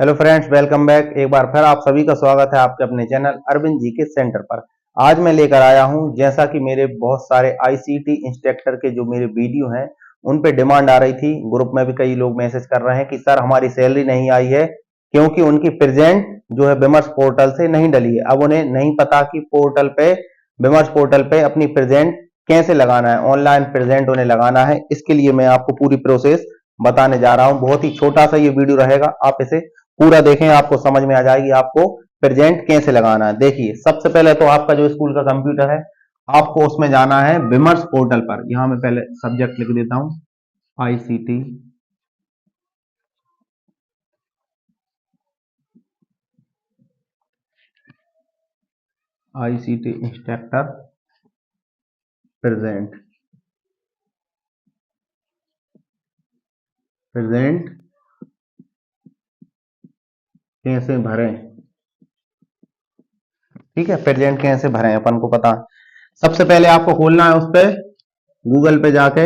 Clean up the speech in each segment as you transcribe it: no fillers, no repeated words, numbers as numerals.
Hello friends, welcome back. एक बार फिर आप सभी का स्वागत है आपके अपने चैनल अरविंद जीके सेंटर पर। आज मैं लेकर आया हूं, जैसा कि मेरे बहुत सारे आईसीटी इंस्ट्रक्टर के जो मेरे वीडियो हैं उन पे डिमांड आ रही थी। ग्रुप में भी कई लोग मैसेज कर रहे हैं कि सर हमारी सैलरी नहीं आई है, क्योंकि उनकी प्रेजेंट जो है विमर्श पोर्टल से नहीं डली है। अब उन्हें नहीं पता कि पोर्टल पे, विमर्श पोर्टल पे अपनी प्रेजेंट कैसे लगाना है, ऑनलाइन प्रेजेंट उन्हें लगाना है। इसके लिए मैं आपको पूरी प्रोसेस बताने जा रहा हूं। बहुत ही छोटा सा ये वीडियो रहेगा, आप इसे पूरा देखें, आपको समझ में आ जाएगी आपको प्रेजेंट कैसे लगाना है। देखिए, सबसे पहले तो आपका जो स्कूल का कंप्यूटर है, आपको उसमें जाना है विमर्श पोर्टल पर। यहां मैं पहले सब्जेक्ट लिख देता हूं, ICT ICT instructor present present कैसे भरें। ठीक है, प्रेजेंट कैसे भरें अपन को पता। सबसे पहले आपको खोलना है उस पे, गूगल पे जाके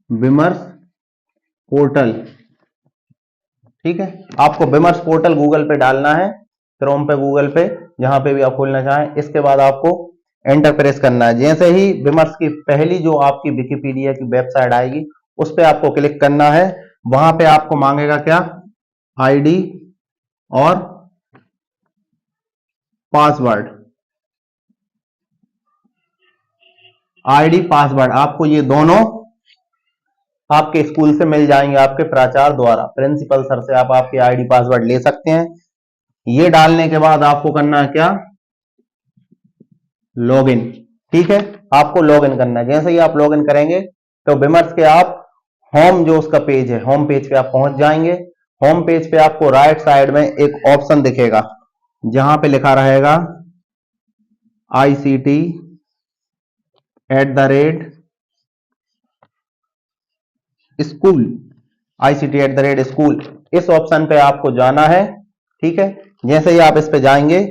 विमर्श पोर्टल। ठीक है, आपको विमर्श पोर्टल गूगल पे डालना है, क्रोम पे, गूगल पे, जहां पे भी आप खोलना चाहें। इसके बाद आपको एंटर प्रेस करना है। जैसे ही विमर्श की पहली जो आपकी विकिपीडिया की वेबसाइट आएगी उस पे आपको क्लिक करना है। वहां पे आपको मांगेगा क्या, आईडी और पासवर्ड। आईडी पासवर्ड आपको ये दोनों आपके स्कूल से मिल जाएंगे, आपके प्राचार्य द्वारा, प्रिंसिपल सर से आप आपके आईडी पासवर्ड ले सकते हैं। ये डालने के बाद आपको करना है क्या, लॉगिन। ठीक है, आपको लॉगिन करना है। जैसे ही आप लॉगिन करेंगे तो विमर्श के आप होम, जो उसका पेज है, होम पेज पे आप पहुंच जाएंगे। होम पेज पे आपको राइट साइड में एक ऑप्शन दिखेगा जहां पे लिखा रहेगा ICT @स्कूल, ICT @स्कूल। इस ऑप्शन पे आपको जाना है। ठीक है, जैसे ही आप इस पे जाएंगे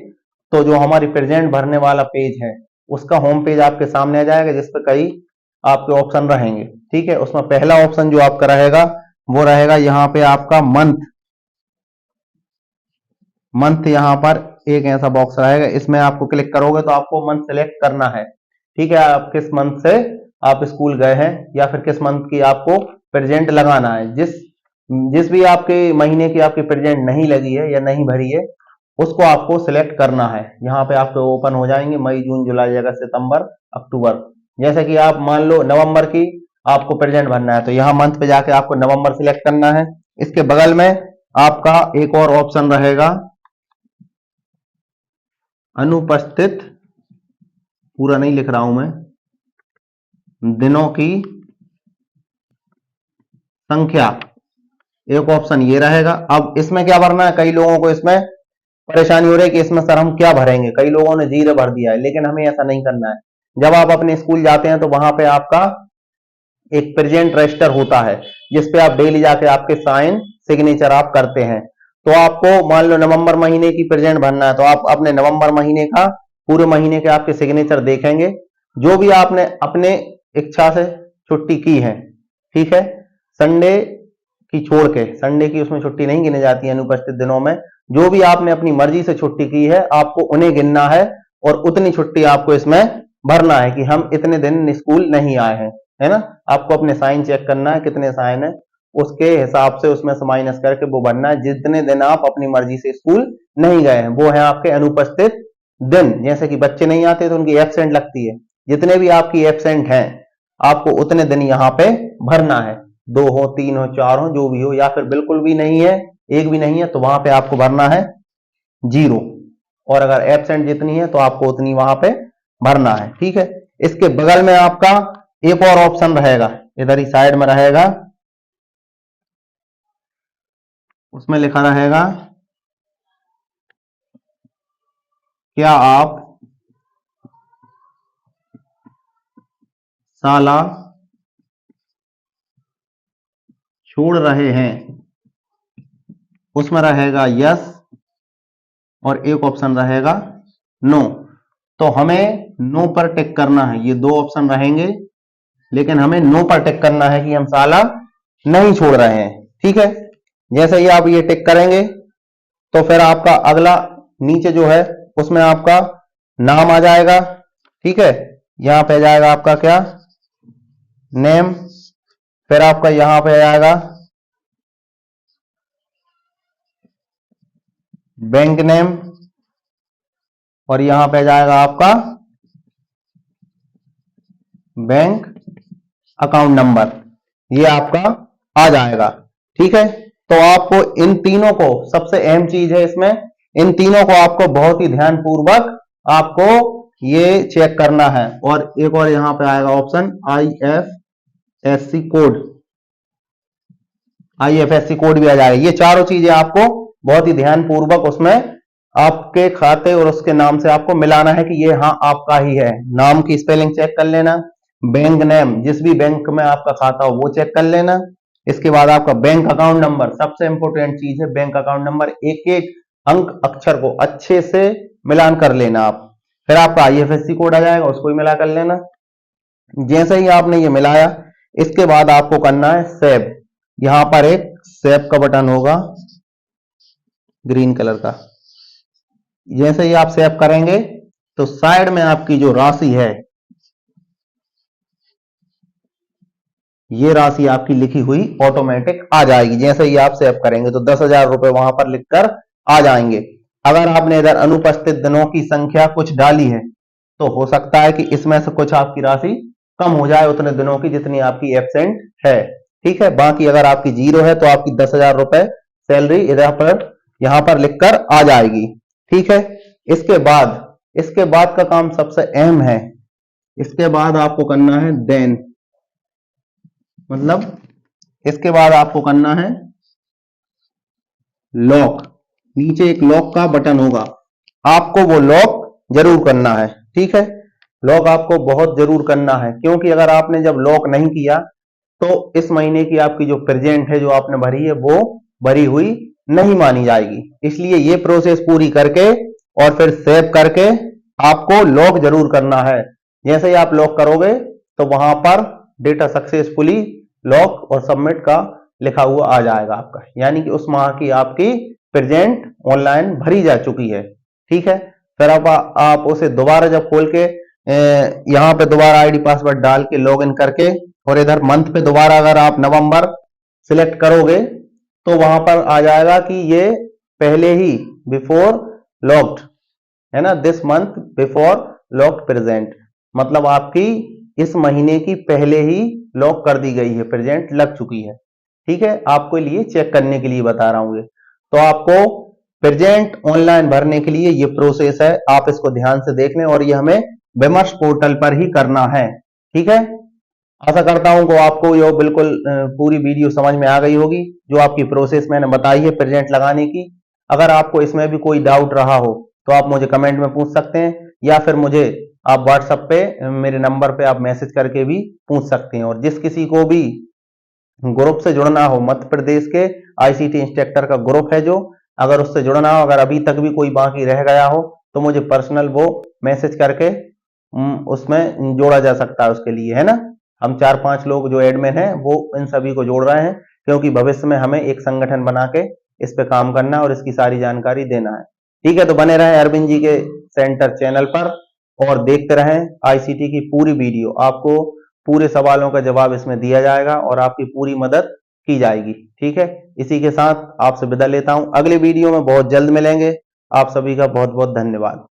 तो जो हमारी प्रेजेंट भरने वाला पेज है उसका होम पेज आपके सामने आ जाएगा, जिसपे कई आपके ऑप्शन रहेंगे। ठीक है, उसमें पहला ऑप्शन जो आपका रहेगा वो रहेगा यहाँ पे आपका मंथ। मंथ यहाँ पर एक ऐसा बॉक्स रहेगा, इसमें आपको क्लिक करोगे तो आपको मंथ सेलेक्ट करना है। ठीक है, आप किस मंथ से आप स्कूल गए हैं या फिर किस मंथ की आपको प्रेजेंट लगाना है। जिस जिस भी आपके महीने की आपकी प्रेजेंट नहीं लगी है या नहीं भरी है उसको आपको सिलेक्ट करना है। यहाँ पे आपको ओपन हो जाएंगे मई, जून, जुलाई, अगस्त, सितंबर, अक्टूबर। जैसे कि आप मान लो नवंबर की आपको प्रेजेंट भरना है तो यहाँ मंथ पे जाके आपको नवंबर सिलेक्ट करना है। इसके बगल में आपका एक और ऑप्शन रहेगा, अनुपस्थित, पूरा नहीं लिख रहा हूं मैं, दिनों की संख्या। एक ऑप्शन ये रहेगा। अब इसमें क्या भरना है, कई लोगों को इसमें परेशानी हो रही है कि इसमें सर हम क्या भरेंगे। कई लोगों ने 0 भर दिया है, लेकिन हमें ऐसा नहीं करना है। जब आप अपने स्कूल जाते हैं तो वहां पे आपका एक प्रेजेंट रजिस्टर होता है जिसपे आप डेली जाके आपके साइन, सिग्नेचर आप करते हैं। तो आपको मान लो नवंबर महीने की प्रेजेंट भरना है तो आप अपने नवंबर महीने का, पूरे महीने के आपके सिग्नेचर देखेंगे, जो भी आपने अपने इच्छा से छुट्टी की है। ठीक है, संडे की छोड़ के, संडे की उसमें छुट्टी नहीं गिनी जाती है अनुपस्थित दिनों में। जो भी आपने अपनी मर्जी से छुट्टी की है आपको उन्हें गिनना है और उतनी छुट्टी आपको इसमें भरना है कि हम इतने दिन स्कूल नहीं आए हैं, है ना। आपको अपने साइन चेक करना है, कितने साइन है उसके हिसाब से उसमें से माइनस करके वो भरना है। जितने दिन आप अपनी मर्जी से स्कूल नहीं गए हैं वो है आपके अनुपस्थित दिन। जैसे कि बच्चे नहीं आते तो उनकी एब्सेंट लगती है, जितने भी आपकी एब्सेंट हैं आपको उतने दिन यहाँ पे भरना है। 2 हो, 3 हो, 4 हो, जो भी हो, या फिर बिल्कुल भी नहीं है, एक भी नहीं है, तो वहां पे आपको भरना है 0। और अगर एब्सेंट जितनी है तो आपको उतनी वहां पे भरना है। ठीक है, इसके बगल में आपका एक और ऑप्शन रहेगा, इधर ही साइड में रहेगा, उसमें लिखा रहेगा, क्या आप साला छोड़ रहे हैं। उसमें रहेगा यस और एक ऑप्शन रहेगा नो। तो हमें नो पर टिक करना है। ये 2 ऑप्शन रहेंगे, लेकिन हमें नो पर टिक करना है कि हम साला नहीं छोड़ रहे हैं। ठीक है, जैसे ही आप ये टिक करेंगे तो फिर आपका अगला नीचे जो है उसमें आपका नाम आ जाएगा। ठीक है, यहां पे जाएगा आपका क्या, नेम, फिर आपका यहां पे आएगा बैंक नेम, और यहां पे जाएगा आपका बैंक अकाउंट नंबर, ये आपका आ जाएगा। ठीक है, तो आपको इन तीनों को, सबसे अहम चीज है इसमें, इन तीनों को आपको बहुत ही ध्यान पूर्वक आपको ये चेक करना है। और एक और यहां पे आएगा option IFSC code, IFSC code भी आ जाएगा। ये चारों चीजें आपको बहुत ही ध्यान पूर्वक उसमें आपके खाते और उसके नाम से आपको मिलाना है कि ये हाँ आपका ही है। नाम की स्पेलिंग चेक कर लेना, बैंक नेम, जिस भी बैंक में आपका खाता हो वो चेक कर लेना। इसके बाद आपका बैंक अकाउंट नंबर, सबसे इंपॉर्टेंट चीज है बैंक अकाउंट नंबर, एक एक अंक अक्षर को अच्छे से मिलान कर लेना आप। फिर आपका IFSC कोड आ जाएगा, उसको भी मिला कर लेना। जैसे ही आपने ये मिलाया, इसके बाद आपको करना है सेव। यहां पर एक सेव का बटन होगा ग्रीन कलर का, जैसे ही आप सेव करेंगे तो साइड में आपकी जो राशि है, ये राशि आपकी लिखी हुई ऑटोमेटिक आ जाएगी। जैसे ही आप सेव करेंगे तो 10,000 रुपए वहां पर लिखकर आ जाएंगे। अगर आपने इधर अनुपस्थित दिनों की संख्या कुछ डाली है तो हो सकता है कि इसमें से कुछ आपकी राशि कम हो जाए उतने दिनों की जितनी आपकी एब्सेंट है। ठीक है, बाकी अगर आपकी जीरो है तो आपकी 10,000 रुपए सैलरी इधर पर यहां पर लिखकर आ जाएगी। ठीक है, इसके बाद का काम सबसे अहम है। इसके बाद आपको करना है देन, मतलब इसके बाद आपको करना है लॉक। नीचे एक लॉक का बटन होगा, आपको वो लॉक जरूर करना है। ठीक है, लॉक आपको बहुत जरूर करना है, क्योंकि अगर आपने जब लॉक नहीं किया तो इस महीने की आपकी जो प्रेजेंट है जो आपने भरी है वो भरी हुई नहीं मानी जाएगी। इसलिए ये प्रोसेस पूरी करके और फिर सेव करके आपको लॉक जरूर करना है। जैसे ही आप लॉक करोगे तो वहां पर डेटा सक्सेसफुली लॉक और सबमिट का लिखा हुआ आ जाएगा आपका, यानी कि उस माह की आपकी प्रेजेंट ऑनलाइन भरी जा चुकी है। ठीक है, फिर आप उसे दोबारा जब खोल के यहां पे दोबारा ID पासवर्ड डाल के लॉगिन करके और इधर मंथ पे दोबारा अगर आप नवंबर सिलेक्ट करोगे तो वहां पर आ जाएगा कि ये पहले ही बिफोर लॉक्ड है ना, this month before locked present, मतलब आपकी इस महीने की पहले ही लॉक कर दी गई है, प्रेजेंट लग चुकी है। ठीक है, आपको लिए चेक करने के लिए बता रहा हूं ये। तो आपको प्रेजेंट ऑनलाइन भरने के लिए ये प्रोसेस है, आप इसको ध्यान से देख लें और ये हमें विमर्श पोर्टल पर ही करना है। ठीक है, आशा करता हूं कि आपको ये बिल्कुल पूरी वीडियो समझ में आ गई होगी, जो आपकी प्रोसेस मैंने बताई है प्रेजेंट लगाने की। अगर आपको इसमें भी कोई डाउट रहा हो तो आप मुझे कमेंट में पूछ सकते हैं, या फिर मुझे आप व्हाट्सएप पे मेरे नंबर पे आप मैसेज करके भी पूछ सकते हैं। और जिस किसी को भी ग्रुप से जुड़ना हो, मध्य प्रदेश के ICT इंस्ट्रक्टर का ग्रुप है जो, अगर उससे जुड़ना हो, अगर अभी तक भी कोई बाकी रह गया हो तो मुझे पर्सनल वो मैसेज करके उसमें जोड़ा जा सकता है उसके लिए, है ना। हम 4-5 लोग जो एडमिन हैं वो इन सभी को जोड़ रहे हैं, क्योंकि भविष्य में हमें एक संगठन बना के इस पे काम करना है और इसकी सारी जानकारी देना है। ठीक है, तो बने रहें अरविंद जी के सेंटर चैनल पर और देखते रहें ICT की पूरी वीडियो। आपको पूरे सवालों का जवाब इसमें दिया जाएगा और आपकी पूरी मदद की जाएगी। ठीक है, इसी के साथ आपसे विदा लेता हूं, अगली वीडियो में बहुत जल्द मिलेंगे। आप सभी का बहुत बहुत धन्यवाद।